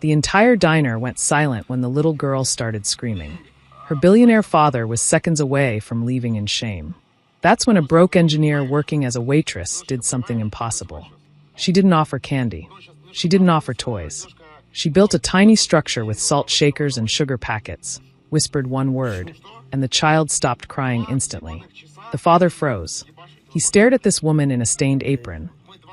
The entire diner went silent when the little girl started screaming. Her billionaire father was seconds away from leaving in shame. That's when a broke engineer working as a waitress did something impossible. She didn't offer candy. She didn't offer toys. She built a tiny structure with salt shakers and sugar packets, whispered one word, and the child stopped crying instantly. The father froze. He stared at this woman in a stained apron,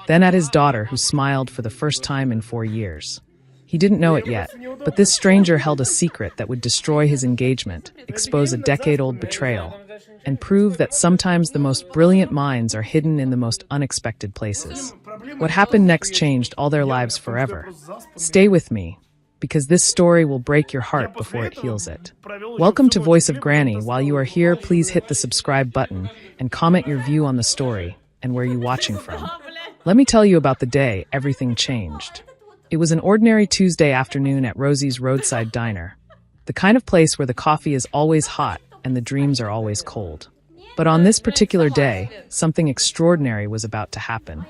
then at his daughter who smiled for the first time in 4 years. He didn't know it yet, but this stranger held a secret that would destroy his engagement, expose a decade-old betrayal, and prove that sometimes the most brilliant minds are hidden in the most unexpected places. What happened next changed all their lives forever. Stay with me, because this story will break your heart before it heals it. Welcome to Voice of Granny. While you are here, please hit the subscribe button and comment your view on the story and where you're watching from. Let me tell you about the day everything changed. It was an ordinary Tuesday afternoon at Rosie's roadside diner, the kind of place where the coffee is always hot and the dreams are always cold. But on this particular day, something extraordinary was about to happen.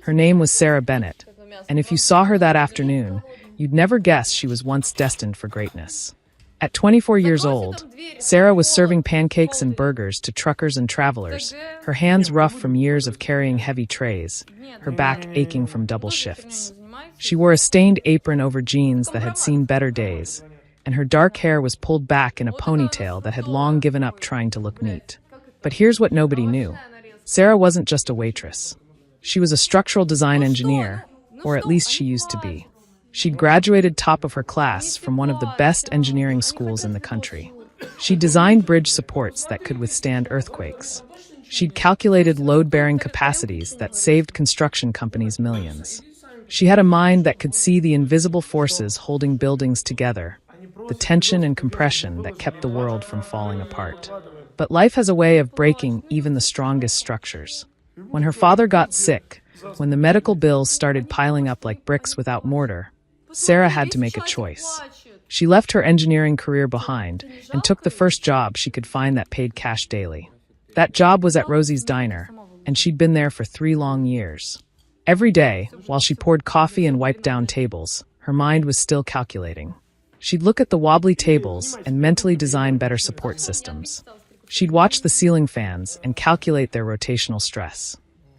Her name was Sarah Bennett, and if you saw her that afternoon, you'd never guess she was once destined for greatness. At 24 years old, Sarah was serving pancakes and burgers to truckers and travelers, her hands rough from years of carrying heavy trays, her back aching from double shifts. She wore a stained apron over jeans that had seen better days, and her dark hair was pulled back in a ponytail that had long given up trying to look neat. But here's what nobody knew. Sarah wasn't just a waitress. She was a structural design engineer, or at least she used to be. She'd graduated top of her class from one of the best engineering schools in the country. She designed bridge supports that could withstand earthquakes. She'd calculated load-bearing capacities that saved construction companies millions. She had a mind that could see the invisible forces holding buildings together, the tension and compression that kept the world from falling apart. But life has a way of breaking even the strongest structures. When her father got sick, when the medical bills started piling up like bricks without mortar, Sarah had to make a choice. She left her engineering career behind and took the first job she could find that paid cash daily. That job was at Rosie's Diner, and she'd been there for 3 long years. Every day, while she poured coffee and wiped down tables, her mind was still calculating. She'd look at the wobbly tables and mentally design better support systems. She'd watch the ceiling fans and calculate their rotational stress.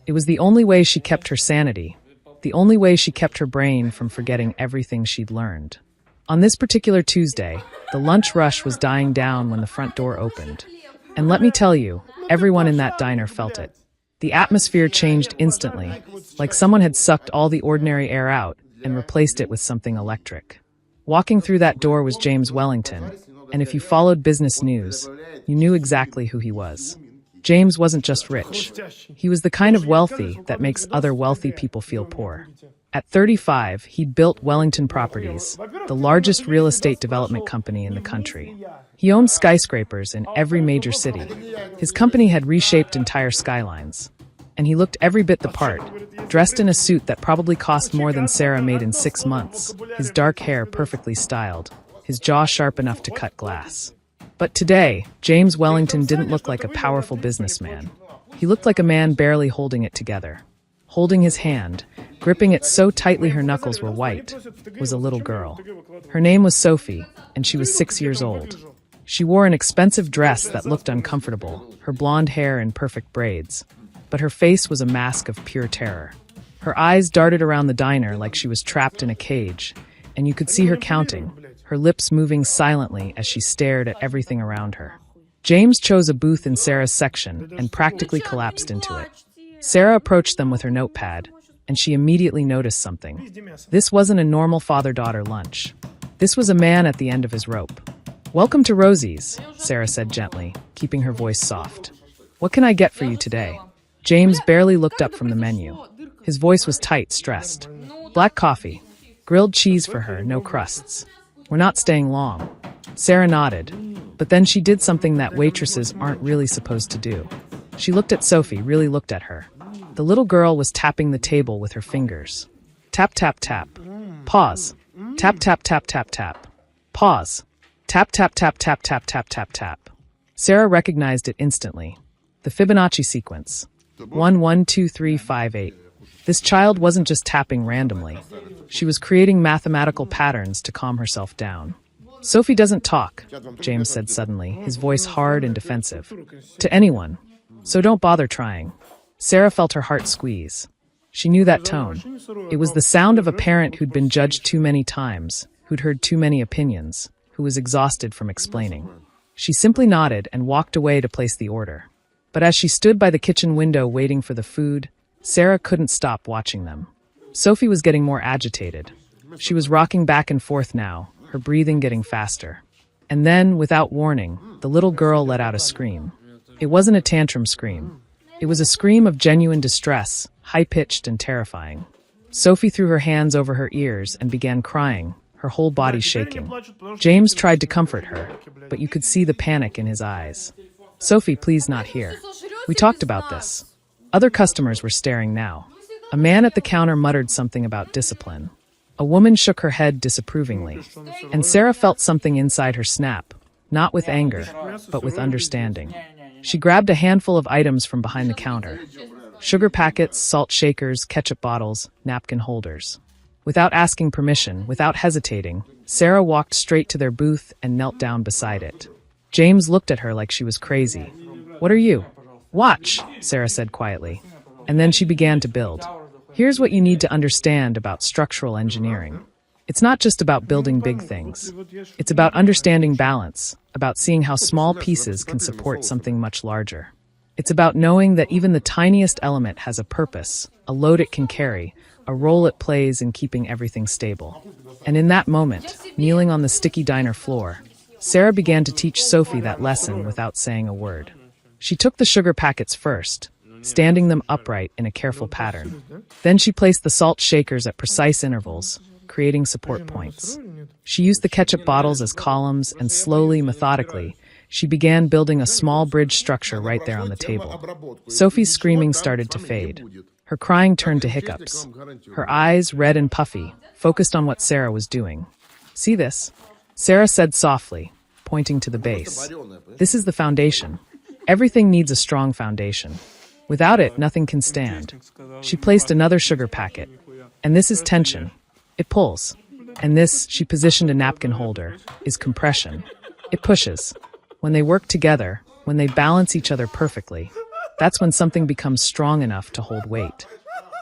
It was the only way she kept her sanity, the only way she kept her brain from forgetting everything she'd learned. On this particular Tuesday, the lunch rush was dying down when the front door opened. And let me tell you, everyone in that diner felt it. The atmosphere changed instantly, like someone had sucked all the ordinary air out and replaced it with something electric. Walking through that door was James Wellington, and if you followed business news, you knew exactly who he was. James wasn't just rich. He was the kind of wealthy that makes other wealthy people feel poor. At 35, he'd built Wellington Properties, the largest real estate development company in the country. He owned skyscrapers in every major city. His company had reshaped entire skylines. And he looked every bit the part, dressed in a suit that probably cost more than Sarah made in 6 months, his dark hair perfectly styled, his jaw sharp enough to cut glass. But today, James Wellington didn't look like a powerful businessman. He looked like a man barely holding it together. Holding his hand, gripping it so tightly her knuckles were white, was a little girl. Her name was Sophie, and she was 6 years old. She wore an expensive dress that looked uncomfortable, her blonde hair in perfect braids. But her face was a mask of pure terror. Her eyes darted around the diner like she was trapped in a cage, and you could see her counting, her lips moving silently as she stared at everything around her. James chose a booth in Sarah's section and practically collapsed into it. Sarah approached them with her notepad, and she immediately noticed something. This wasn't a normal father-daughter lunch. This was a man at the end of his rope. "Welcome to Rosie's," Sarah said gently, keeping her voice soft. "What can I get for you today?" James barely looked up from the menu. His voice was tight, stressed. "Black coffee. Grilled cheese for her, no crusts. We're not staying long." Sarah nodded, but then she did something that waitresses aren't really supposed to do. She looked at Sophie, really looked at her. The little girl was tapping the table with her fingers. Tap, tap, tap. Pause. Tap, tap, tap, tap, tap. Pause. Tap, tap, tap, tap, tap, tap, tap, tap. Sarah recognized it instantly. The Fibonacci sequence. 1 1 2 3 5 8. This child wasn't just tapping randomly. She was creating mathematical patterns to calm herself down. Sophie doesn't talk, James said suddenly, his voice hard and defensive. To anyone. So don't bother trying. Sarah felt her heart squeeze. She knew that tone. It was the sound of a parent who'd been judged too many times, who'd heard too many opinions, who was exhausted from explaining. She simply nodded and walked away to place the order. But as she stood by the kitchen window waiting for the food, Sarah couldn't stop watching them. Sophie was getting more agitated. She was rocking back and forth now, her breathing getting faster. And then, without warning, the little girl let out a scream. It wasn't a tantrum scream. It was a scream of genuine distress, high-pitched and terrifying. Sophie threw her hands over her ears and began crying, her whole body shaking. James tried to comfort her, but you could see the panic in his eyes. Sophie, please not here. We talked about this. Other customers were staring now. A man at the counter muttered something about discipline. A woman shook her head disapprovingly, and Sarah felt something inside her snap, not with anger, but with understanding. She grabbed a handful of items from behind the counter. Sugar packets, salt shakers, ketchup bottles, napkin holders. Without asking permission, without hesitating, Sarah walked straight to their booth and knelt down beside it. James looked at her like she was crazy. What are you? Watch, Sarah said quietly. And then she began to build. Here's what you need to understand about structural engineering. It's not just about building big things. It's about understanding balance, about seeing how small pieces can support something much larger. It's about knowing that even the tiniest element has a purpose, a load it can carry, a role it plays in keeping everything stable. And in that moment, kneeling on the sticky diner floor, Sarah began to teach Sophie that lesson without saying a word. She took the sugar packets first, standing them upright in a careful pattern. Then she placed the salt shakers at precise intervals, creating support points. She used the ketchup bottles as columns, and slowly, methodically, she began building a small bridge structure right there on the table. Sophie's screaming started to fade. Her crying turned to hiccups. Her eyes, red and puffy, focused on what Sarah was doing. See this? Sarah said softly, pointing to the base. This is the foundation. Everything needs a strong foundation. Without it, nothing can stand. She placed another sugar packet. And this is tension. It pulls. And this, she positioned a napkin holder, is compression. It pushes. When they work together, when they balance each other perfectly, that's when something becomes strong enough to hold weight.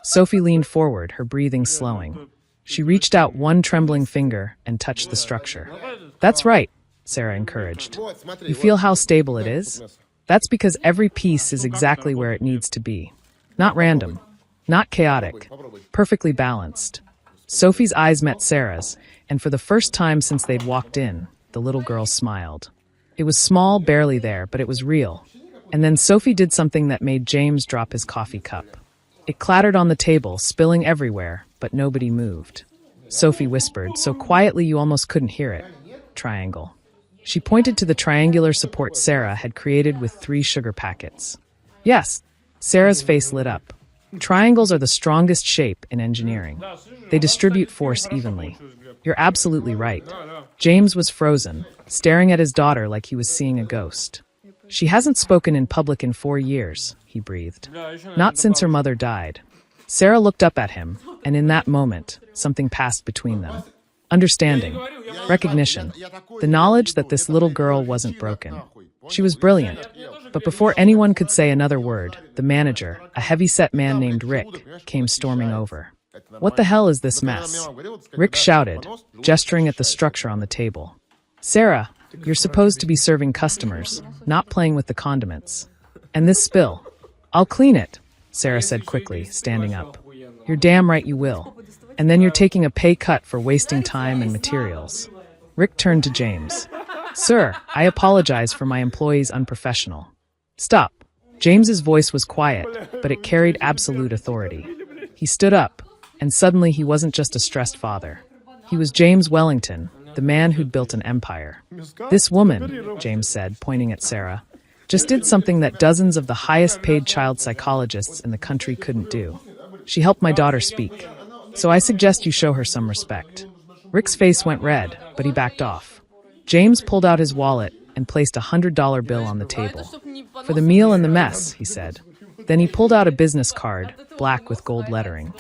Sophie leaned forward, her breathing slowing. She reached out one trembling finger and touched the structure. That's right, Sarah encouraged. You feel how stable it is? That's because every piece is exactly where it needs to be. Not random, not chaotic, perfectly balanced. Sophie's eyes met Sarah's, and for the first time since they'd walked in, the little girl smiled. It was small, barely there, but it was real. And then Sophie did something that made James drop his coffee cup. It clattered on the table, spilling everywhere, but nobody moved. Sophie whispered, so quietly you almost couldn't hear it. Triangle. She pointed to the triangular support Sarah had created with 3 sugar packets. Yes, Sarah's face lit up. Triangles are the strongest shape in engineering. They distribute force evenly. You're absolutely right. James was frozen, staring at his daughter like he was seeing a ghost. She hasn't spoken in public in 4 years, he breathed. Not since her mother died. Sarah looked up at him, and in that moment, something passed between them. Understanding, recognition, the knowledge that this little girl wasn't broken. She was brilliant. But before anyone could say another word, the manager, a heavy-set man named Rick, came storming over. What the hell is this mess? Rick shouted, gesturing at the structure on the table. Sarah, you're supposed to be serving customers, not playing with the condiments. And this spill. I'll clean it, Sarah said quickly, standing up. You're damn right you will. And then you're taking a pay cut for wasting time and materials. Rick turned to James. Sir, I apologize for my employee's unprofessional. Stop. James's voice was quiet, but it carried absolute authority. He stood up, and suddenly he wasn't just a stressed father. He was James Wellington, the man who'd built an empire. This woman, James said, pointing at Sarah, just did something that dozens of the highest-paid child psychologists in the country couldn't do. She helped my daughter speak. So I suggest you show her some respect. Rick's face went red, but he backed off. James pulled out his wallet and placed a $100 bill on the table. For the meal and the mess, he said. Then he pulled out a business card, black with gold lettering.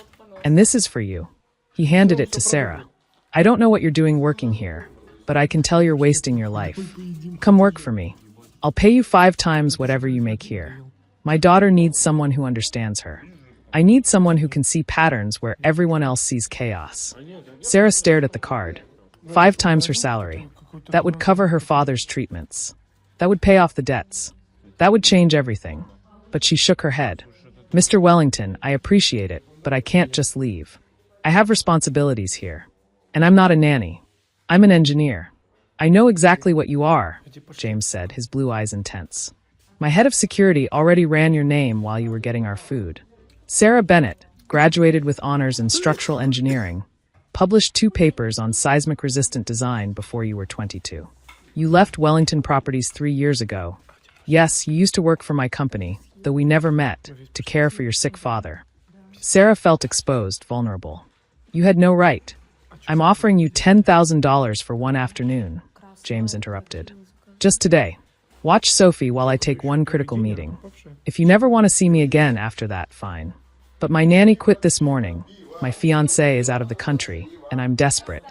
"And this is for you." He handed it to Sarah. "I don't know what you're doing working here, but I can tell you're wasting your life. Come work for me. I'll pay you 5 times whatever you make here. My daughter needs someone who understands her. I need someone who can see patterns where everyone else sees chaos." Sarah stared at the card. 5 times her salary. That would cover her father's treatments. That would pay off the debts. That would change everything. But she shook her head. "Mr. Wellington, I appreciate it, but I can't just leave. I have responsibilities here. And I'm not a nanny. I'm an engineer." "I know exactly what you are," James said, his blue eyes intense. "My head of security already ran your name while you were getting our food. Sarah Bennett, graduated with honors in structural engineering, published 2 papers on seismic-resistant design before you were 22. You left Wellington Properties 3 years ago. Yes, you used to work for my company, though we never met, to care for your sick father." Sarah felt exposed, vulnerable. "You had no right. I'm offering you $10,000 for 1 afternoon," James interrupted. "Just today. Watch Sophie while I take 1 critical meeting. If you never want to see me again after that, fine. But my nanny quit this morning. My fiancé is out of the country, and I'm desperate.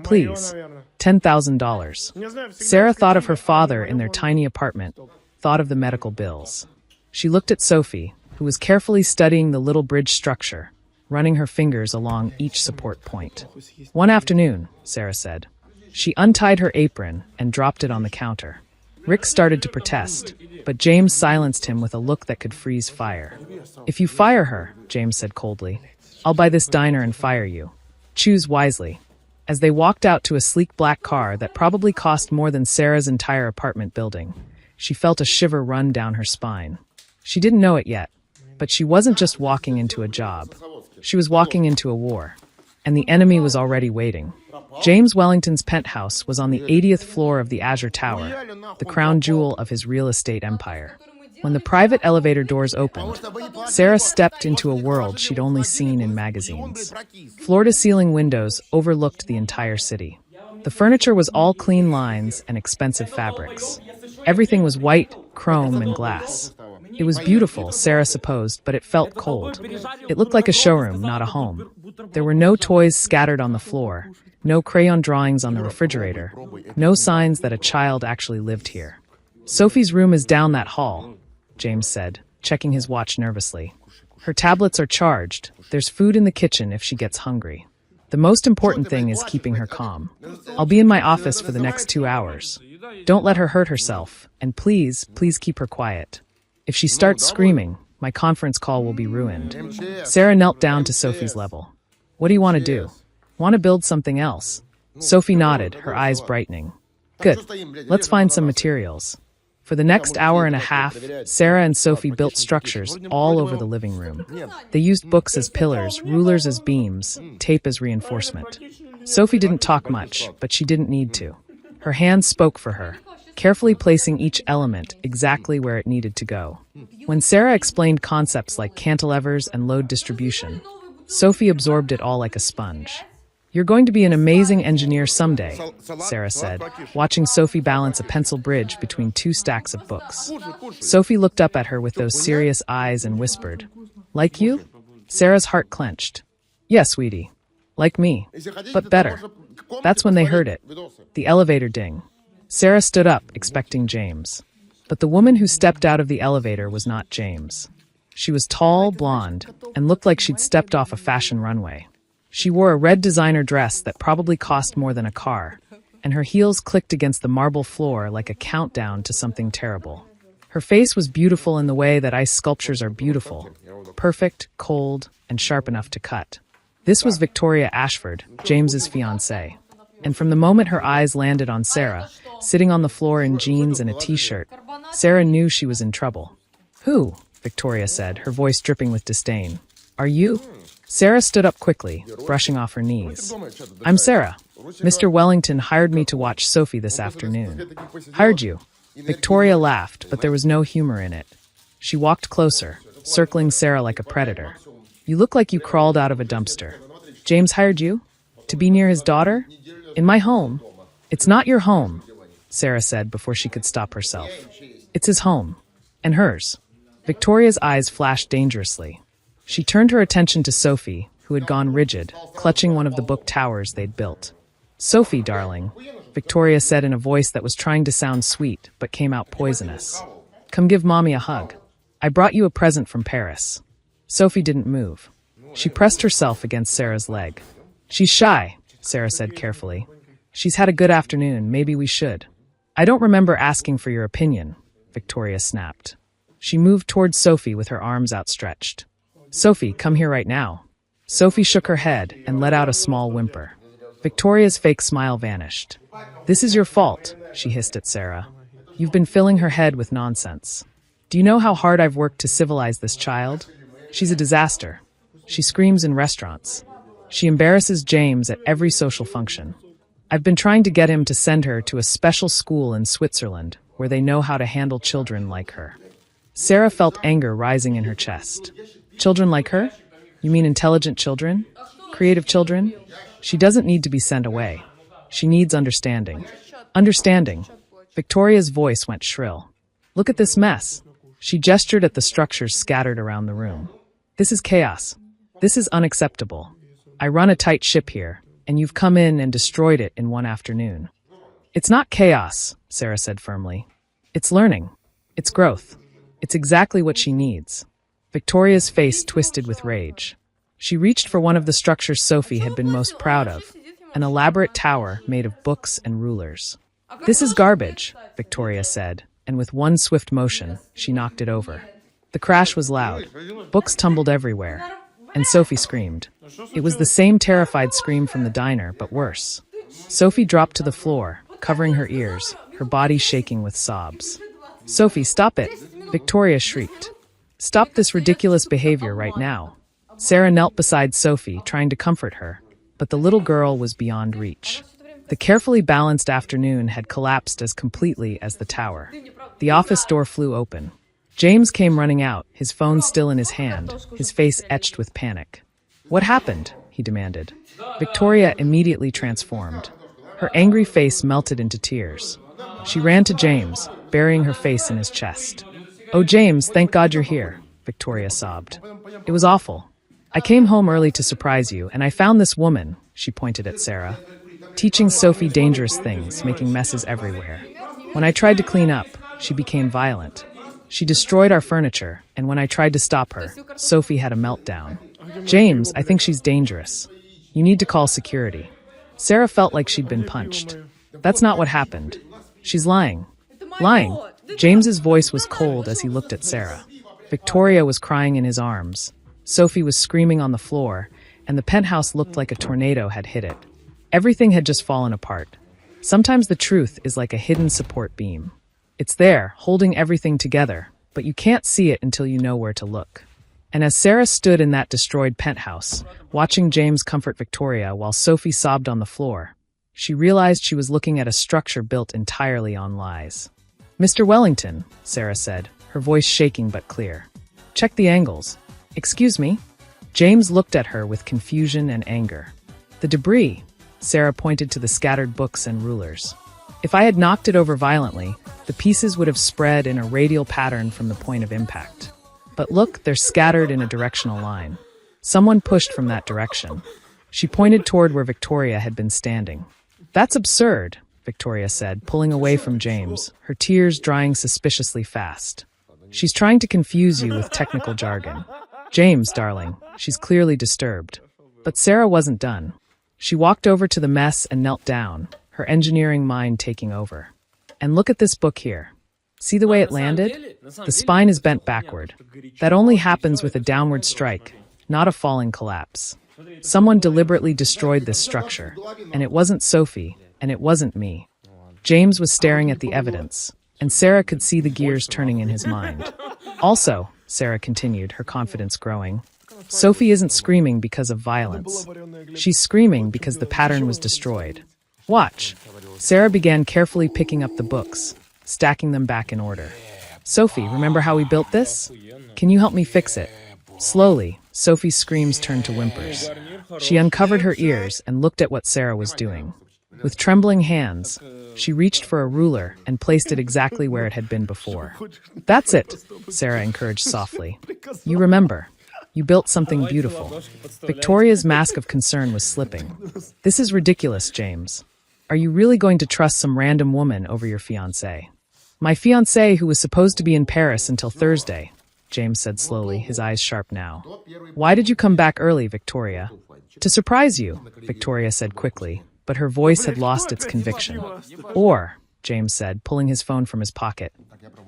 Please, $10,000. Sarah thought of her father in their tiny apartment, thought of the medical bills. She looked at Sophie, who was carefully studying the little bridge structure, running her fingers along each support point. "1 afternoon," Sarah said. She untied her apron and dropped it on the counter. Rick started to protest, but James silenced him with a look that could freeze fire. "If you fire her," James said coldly, "I'll buy this diner and fire you. Choose wisely." As they walked out to a sleek black car that probably cost more than Sarah's entire apartment building, she felt a shiver run down her spine. She didn't know it yet, but she wasn't just walking into a job. She was walking into a war, and the enemy was already waiting. James Wellington's penthouse was on the 80th floor of the Azure Tower, the crown jewel of his real estate empire. When the private elevator doors opened, Sarah stepped into a world she'd only seen in magazines. Floor-to-ceiling windows overlooked the entire city. The furniture was all clean lines and expensive fabrics. Everything was white, chrome, and glass. It was beautiful, Sarah supposed, but it felt cold. It looked like a showroom, not a home. There were no toys scattered on the floor, no crayon drawings on the refrigerator, no signs that a child actually lived here. "Sophie's room is down that hall," James said, checking his watch nervously. "Her tablets are charged. There's food in the kitchen if she gets hungry. The most important thing is keeping her calm. I'll be in my office for the next 2 hours. Don't let her hurt herself, and please keep her quiet. If she starts screaming, my conference call will be ruined." Sarah knelt down to Sophie's level. "What do you want to do? Want to build something else?" Sophie nodded, her eyes brightening. "Good. Let's find some materials." For the next hour and a half, Sarah and Sophie built structures all over the living room. They used books as pillars, rulers as beams, tape as reinforcement. Sophie didn't talk much, but she didn't need to. Her hands spoke for her, carefully placing each element exactly where it needed to go. When Sarah explained concepts like cantilevers and load distribution, Sophie absorbed it all like a sponge. "You're going to be an amazing engineer someday," Sarah said, watching Sophie balance a pencil bridge between 2 stacks of books. Sophie looked up at her with those serious eyes and whispered, "Like you?" Sarah's heart clenched. "Yes, sweetie. Like me. But better." That's when they heard it. The elevator ding. Sarah stood up, expecting James. But the woman who stepped out of the elevator was not James. She was tall, blonde, and looked like she'd stepped off a fashion runway. She wore a red designer dress that probably cost more than a car, and her heels clicked against the marble floor like a countdown to something terrible. Her face was beautiful in the way that ice sculptures are beautiful, perfect, cold, and sharp enough to cut. This was Victoria Ashford, James's fiancée. And from the moment her eyes landed on Sarah, sitting on the floor in jeans and a t-shirt, Sarah knew she was in trouble. "Who?" Victoria said, her voice dripping with disdain. "Are you?" Sarah stood up quickly, brushing off her knees. "I'm Sarah. Mr. Wellington hired me to watch Sophie this afternoon." "Hired you?" Victoria laughed, but there was no humor in it. She walked closer, circling Sarah like a predator. "You look like you crawled out of a dumpster. James hired you? To be near his daughter? In my home?" "It's not your home," Sarah said before she could stop herself. "It's his home. And hers. Victoria's eyes flashed dangerously. She turned her attention to Sophie, who had gone rigid, clutching one of the book towers they'd built. "Sophie, darling," Victoria said in a voice that was trying to sound sweet, but came out poisonous. "Come give Mommy a hug. I brought you a present from Paris." Sophie didn't move. She pressed herself against Sarah's leg. "She's shy," Sarah said carefully. "She's had a good afternoon, maybe we should." "I don't remember asking for your opinion," Victoria snapped. She moved towards Sophie with her arms outstretched. "Sophie, come here right now." Sophie shook her head and let out a small whimper. Victoria's fake smile vanished. "This is your fault," she hissed at Sarah. "You've been filling her head with nonsense. Do you know how hard I've worked to civilize this child? She's a disaster. She screams in restaurants. She embarrasses James at every social function. I've been trying to get him to send her to a special school in Switzerland where they know how to handle children like her." Sarah felt anger rising in her chest. "Children like her? You mean intelligent children? Creative children? She doesn't need to be sent away. She needs understanding." "Understanding." Victoria's voice went shrill. "Look at this mess." She gestured at the structures scattered around the room. "This is chaos. This is unacceptable. I run a tight ship here, and you've come in and destroyed it in one afternoon." "It's not chaos," Sarah said firmly. "It's learning. It's growth. It's exactly what she needs." Victoria's face twisted with rage. She reached for one of the structures Sophie had been most proud of, an elaborate tower made of books and rulers. "This is garbage," Victoria said, and with one swift motion, she knocked it over. The crash was loud. Books tumbled everywhere, and Sophie screamed. It was the same terrified scream from the diner, but worse. Sophie dropped to the floor, covering her ears, her body shaking with sobs. "Sophie, stop it!" Victoria shrieked. "Stop this ridiculous behavior right now." Sarah knelt beside Sophie, trying to comfort her, but the little girl was beyond reach. The carefully balanced afternoon had collapsed as completely as the tower. The office door flew open. James came running out, his phone still in his hand, his face etched with panic. "What happened?" he demanded. Victoria immediately transformed. Her angry face melted into tears. She ran to James, burying her face in his chest. "Oh, James, thank God you're here," Victoria sobbed. "It was awful. I came home early to surprise you, and I found this woman," she pointed at Sarah, "teaching Sophie dangerous things, making messes everywhere. When I tried to clean up, she became violent. She destroyed our furniture, and when I tried to stop her, Sophie had a meltdown. James, I think she's dangerous. You need to call security." Sarah felt like she'd been punched. "That's not what happened. She's lying." "Lying?" James's voice was cold as he looked at Sarah. Victoria was crying in his arms. Sophie was screaming on the floor, and the penthouse looked like a tornado had hit it. Everything had just fallen apart. Sometimes the truth is like a hidden support beam. It's there, holding everything together, but you can't see it until you know where to look. And as Sarah stood in that destroyed penthouse, watching James comfort Victoria while Sophie sobbed on the floor, she realized she was looking at a structure built entirely on lies. "Mr. Wellington," Sarah said, her voice shaking but clear. "Check the angles." "Excuse me?" James looked at her with confusion and anger. "The debris," Sarah pointed to the scattered books and rulers. "If I had knocked it over violently, the pieces would have spread in a radial pattern from the point of impact. But look, they're scattered in a directional line. Someone pushed from that direction." She pointed toward where Victoria had been standing. "That's absurd," Victoria said, pulling away from James, her tears drying suspiciously fast. "She's trying to confuse you with technical jargon. James, darling, she's clearly disturbed." But Sarah wasn't done. She walked over to the mess and knelt down, her engineering mind taking over. "And look at this book here. See the way it landed? The spine is bent backward. That only happens with a downward strike, not a falling collapse. Someone deliberately destroyed this structure, and it wasn't Sophie, and it wasn't me." James was staring at the evidence, and Sarah could see the gears turning in his mind. "Also," Sarah continued, her confidence growing, "Sophie isn't screaming because of violence. She's screaming because the pattern was destroyed. Watch." Sarah began carefully picking up the books, stacking them back in order. "Sophie, remember how we built this? Can you help me fix it?" Slowly, Sophie's screams turned to whimpers. She uncovered her ears and looked at what Sarah was doing. With trembling hands, she reached for a ruler and placed it exactly where it had been before. That's it, Sarah encouraged softly. You remember. You built something beautiful. Victoria's mask of concern was slipping. This is ridiculous, James. Are you really going to trust some random woman over your fiancé? My fiancé who was supposed to be in Paris until Thursday, James said slowly, his eyes sharp now. Why did you come back early, Victoria? To surprise you, Victoria said quickly, but her voice had lost its conviction. Or, James said, pulling his phone from his pocket,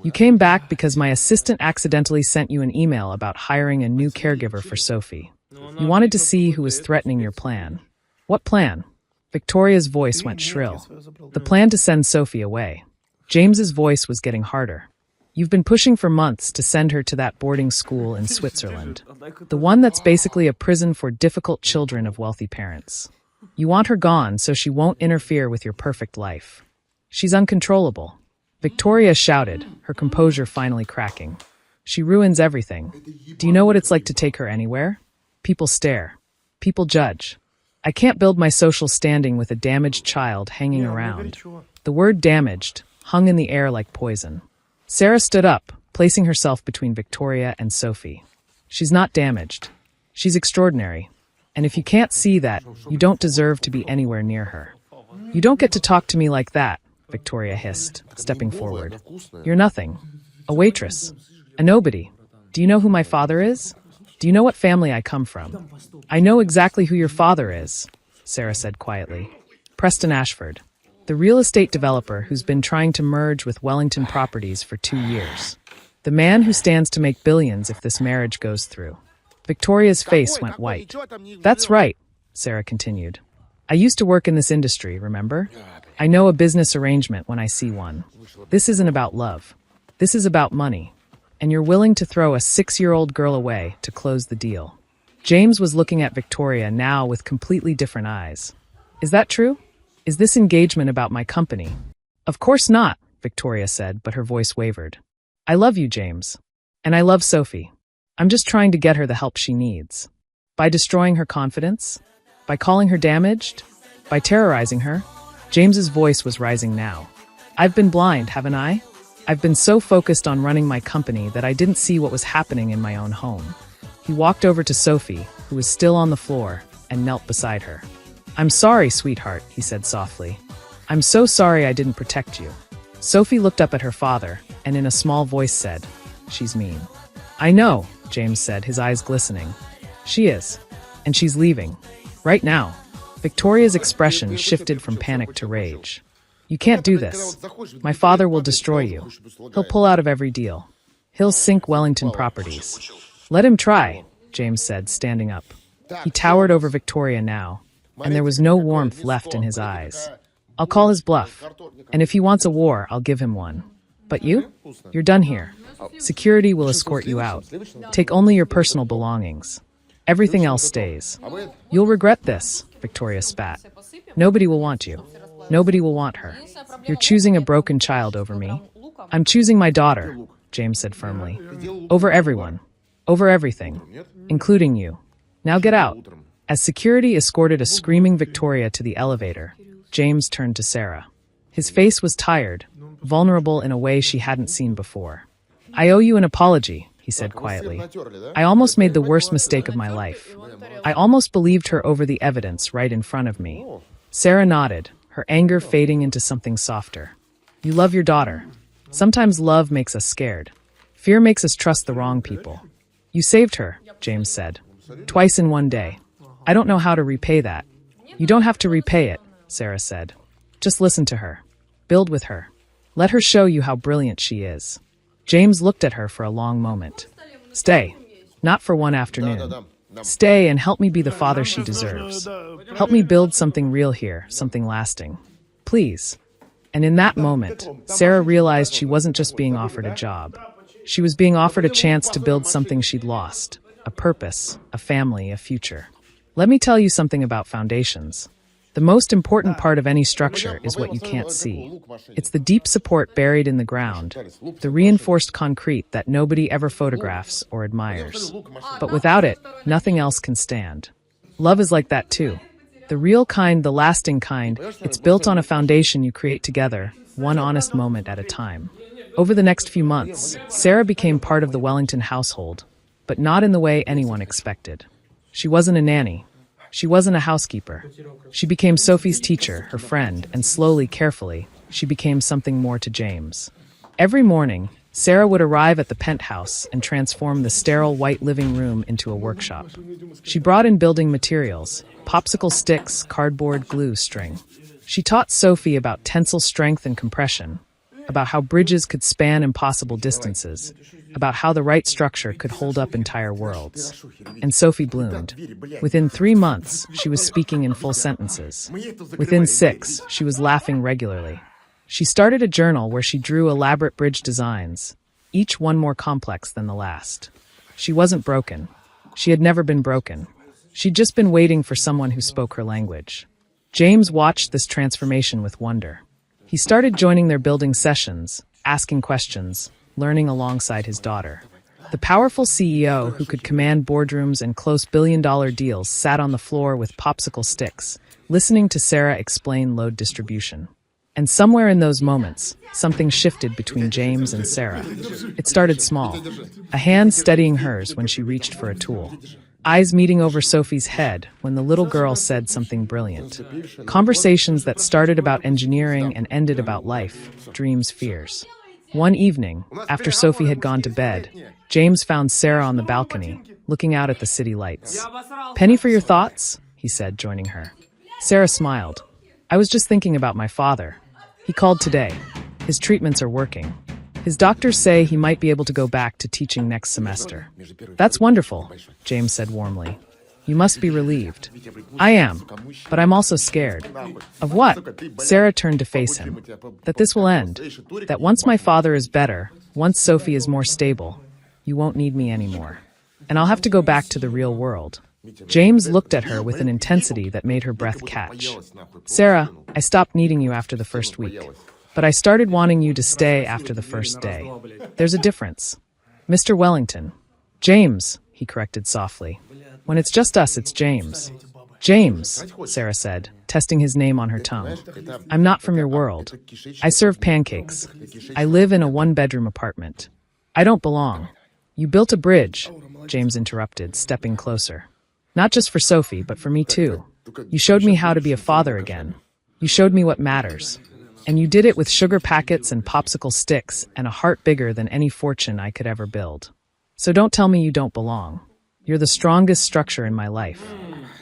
you came back because my assistant accidentally sent you an email about hiring a new caregiver for Sophie. You wanted to see who was threatening your plan. What plan? Victoria's voice went shrill. The plan to send Sophie away. James's voice was getting harder. You've been pushing for months to send her to that boarding school in Switzerland. The one that's basically a prison for difficult children of wealthy parents. You want her gone so she won't interfere with your perfect life. She's uncontrollable. Victoria shouted, her composure finally cracking. She ruins everything. Do you know what it's like to take her anywhere? People stare. People judge. I can't build my social standing with a damaged child hanging around. The word damaged hung in the air like poison. Sarah stood up, placing herself between Victoria and Sophie. She's not damaged. She's extraordinary. And if you can't see that, you don't deserve to be anywhere near her. You don't get to talk to me like that, Victoria hissed, stepping forward. You're nothing. A waitress. A nobody. Do you know who my father is? Do you know what family I come from? I know exactly who your father is, Sarah said quietly. Preston Ashford, the real estate developer who's been trying to merge with Wellington Properties for 2 years. The man who stands to make billions if this marriage goes through. Victoria's face went white. That's right, Sarah continued. I used to work in this industry, remember? I know a business arrangement when I see one. This isn't about love. This is about money. And you're willing to throw a 6-year-old girl away to close the deal. James was looking at Victoria now with completely different eyes. Is that true? Is this engagement about my company? Of course not, Victoria said, but her voice wavered. I love you, James. And I love Sophie. I'm just trying to get her the help she needs. By destroying her confidence? By calling her damaged? By terrorizing her? James's voice was rising now. I've been blind, haven't I? I've been so focused on running my company that I didn't see what was happening in my own home. He walked over to Sophie, who was still on the floor, and knelt beside her. I'm sorry, sweetheart, he said softly. I'm so sorry I didn't protect you. Sophie looked up at her father, and in a small voice said, She's mean. I know, James said, his eyes glistening. She is. And she's leaving. Right now. Victoria's expression shifted from panic to rage. You can't do this. My father will destroy you. He'll pull out of every deal. He'll sink Wellington Properties. Let him try, James said, standing up. He towered over Victoria now, and there was no warmth left in his eyes. I'll call his bluff, and if he wants a war, I'll give him one. But you? You're done here. Security will escort you out. Take only your personal belongings. Everything else stays. You'll regret this, Victoria spat. Nobody will want you. Nobody will want her. You're choosing a broken child over me. I'm choosing my daughter, James said firmly. Over everyone. Over everything. Including you. Now get out. As security escorted a screaming Victoria to the elevator, James turned to Sarah. His face was tired, vulnerable in a way she hadn't seen before. I owe you an apology, he said quietly. I almost made the worst mistake of my life. I almost believed her over the evidence right in front of me. Sarah nodded, her anger fading into something softer. You love your daughter. Sometimes love makes us scared. Fear makes us trust the wrong people. You saved her, James said. Twice in one day. I don't know how to repay that. You don't have to repay it, Sarah said. Just listen to her. Build with her. Let her show you how brilliant she is. James looked at her for a long moment. Stay. Not for one afternoon. Stay and help me be the father she deserves. Help me build something real here, something lasting. Please. And in that moment, Sarah realized she wasn't just being offered a job. She was being offered a chance to build something she'd lost. A purpose, a family, a future. Let me tell you something about foundations. The most important part of any structure is what you can't see. It's the deep support buried in the ground, the reinforced concrete that nobody ever photographs or admires. But without it, nothing else can stand. Love is like that too. The The real kind, the lasting kind, it's built on a foundation you create together, one honest moment at a time. Over the next few months, Sarah became part of the Wellington household, but not in the way anyone expected. She wasn't a nanny. She wasn't a housekeeper. She became Sophie's teacher, her friend, and slowly, carefully, she became something more to James. Every morning, Sarah would arrive at the penthouse and transform the sterile white living room into a workshop. She brought in building materials, popsicle sticks, cardboard, glue, string. She taught Sophie about tensile strength and compression, about how bridges could span impossible distances, about how the right structure could hold up entire worlds. And Sophie bloomed. Within 3 months, she was speaking in full sentences. Within 6, she was laughing regularly. She started a journal where she drew elaborate bridge designs, each one more complex than the last. She wasn't broken. She had never been broken. She'd just been waiting for someone who spoke her language. James watched this transformation with wonder. He started joining their building sessions, asking questions, learning alongside his daughter. The powerful CEO who could command boardrooms and close billion-dollar deals sat on the floor with popsicle sticks, listening to Sarah explain load distribution. And somewhere in those moments, something shifted between James and Sarah. It started small, a hand steadying hers when she reached for a tool. Eyes meeting over Sophie's head when the little girl said something brilliant. Conversations that started about engineering and ended about life, dreams, fears. One evening, after Sophie had gone to bed, James found Sarah on the balcony, looking out at the city lights. "Penny for your thoughts?" he said, joining her. Sarah smiled. "I was just thinking about my father. He called today. His treatments are working. His doctors say he might be able to go back to teaching next semester." "That's wonderful," James said warmly. "You must be relieved." "I am, but I'm also scared." "Of what?" Sarah turned to face him. "That this will end. That once my father is better, once Sophie is more stable, you won't need me anymore. And I'll have to go back to the real world." James looked at her with an intensity that made her breath catch. "Sarah, I stopped needing you after the first week. But I started wanting you to stay after the first day. There's a difference." "Mr. Wellington." "James," he corrected softly. "When it's just us, it's James." "James," Sarah said, testing his name on her tongue. "I'm not from your world. I serve pancakes. I live in a one-bedroom apartment. I don't belong." "You built a bridge," James interrupted, stepping closer. "Not just for Sophie, but for me too. You showed me how to be a father again. You showed me what matters. And you did it with sugar packets and popsicle sticks and a heart bigger than any fortune I could ever build. So don't tell me you don't belong. You're the strongest structure in my life."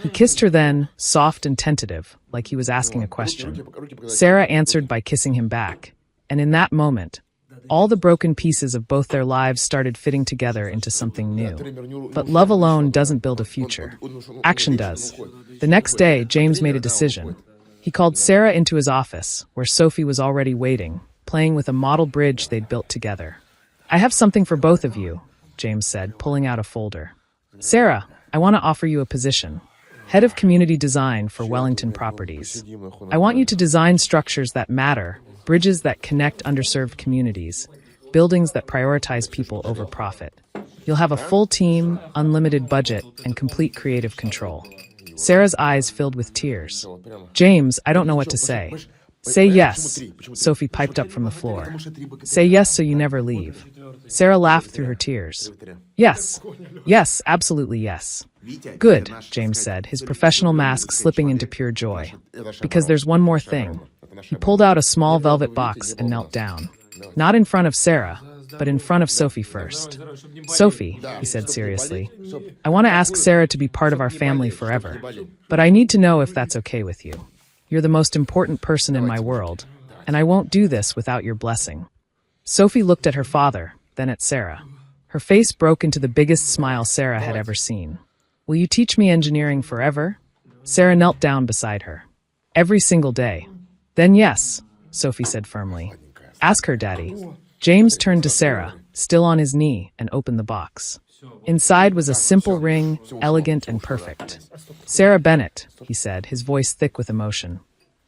He kissed her then, soft and tentative, like he was asking a question. Sarah answered by kissing him back. And in that moment, all the broken pieces of both their lives started fitting together into something new. But love alone doesn't build a future. Action does. The next day, James made a decision. He called Sarah into his office, where Sophie was already waiting, playing with a model bridge they'd built together. "I have something for both of you," James said, pulling out a folder. "Sarah, I want to offer you a position. Head of Community Design for Wellington Properties. I want you to design structures that matter, bridges that connect underserved communities, buildings that prioritize people over profit. You'll have a full team, unlimited budget, and complete creative control." Sarah's eyes filled with tears. "James, I don't know what to say." "Say yes," Sophie piped up from the floor. "Say yes so you never leave." Sarah laughed through her tears. "Yes. Yes, absolutely yes." "Good," James said, his professional mask slipping into pure joy. "Because there's one more thing." He pulled out a small velvet box and knelt down. Not in front of Sarah, but in front of Sophie first. "Sophie," he said seriously, "I want to ask Sarah to be part of our family forever. But I need to know if that's okay with you. You're the most important person in my world, and I won't do this without your blessing." Sophie looked at her father, then at Sarah. Her face broke into the biggest smile Sarah had ever seen. "Will you teach me engineering forever?" Sarah knelt down beside her. "Every single day." "Then yes," Sophie said firmly. "Ask her, Daddy." James turned to Sarah, still on his knee, and opened the box. Inside was a simple ring, elegant and perfect. "Sarah Bennett," he said, his voice thick with emotion.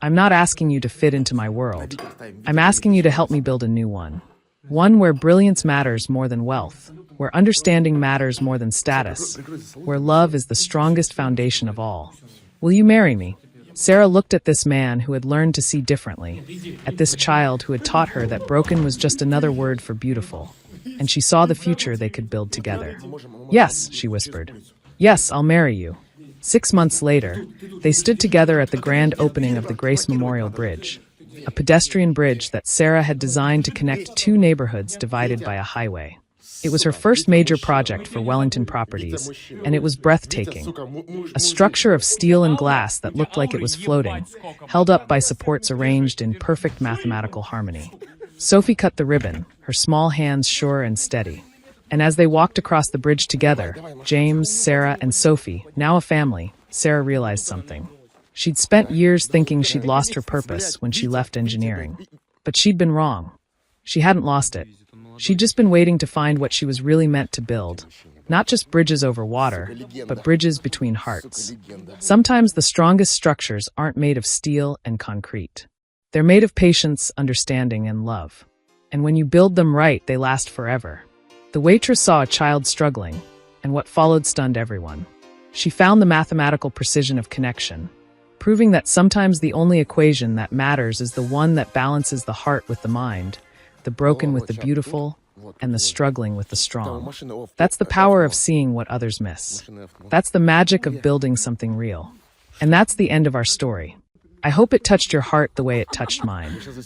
"I'm not asking you to fit into my world. I'm asking you to help me build a new one. One where brilliance matters more than wealth, where understanding matters more than status, where love is the strongest foundation of all. Will you marry me?" Sarah looked at this man who had learned to see differently, at this child who had taught her that broken was just another word for beautiful, and she saw the future they could build together. "Yes," she whispered. "Yes, I'll marry you." 6 months later, they stood together at the grand opening of the Grace Memorial Bridge, a pedestrian bridge that Sarah had designed to connect two neighborhoods divided by a highway. It was her first major project for Wellington Properties, and it was breathtaking. A structure of steel and glass that looked like it was floating, held up by supports arranged in perfect mathematical harmony. Sophie cut the ribbon, her small hands sure and steady. And as they walked across the bridge together, James, Sarah, and Sophie, now a family, Sarah realized something. She'd spent years thinking she'd lost her purpose when she left engineering. But she'd been wrong. She hadn't lost it. She'd just been waiting to find what she was really meant to build. Not just bridges over water, but bridges between hearts. Sometimes the strongest structures aren't made of steel and concrete. They're made of patience, understanding, and love. And when you build them right, they last forever. The waitress saw a child struggling, and what followed stunned everyone. She found the mathematical precision of connection, proving that sometimes the only equation that matters is the one that balances the heart with the mind, the broken with the beautiful, and the struggling with the strong. That's the power of seeing what others miss. That's the magic of building something real. And that's the end of our story. I hope it touched your heart the way it touched mine.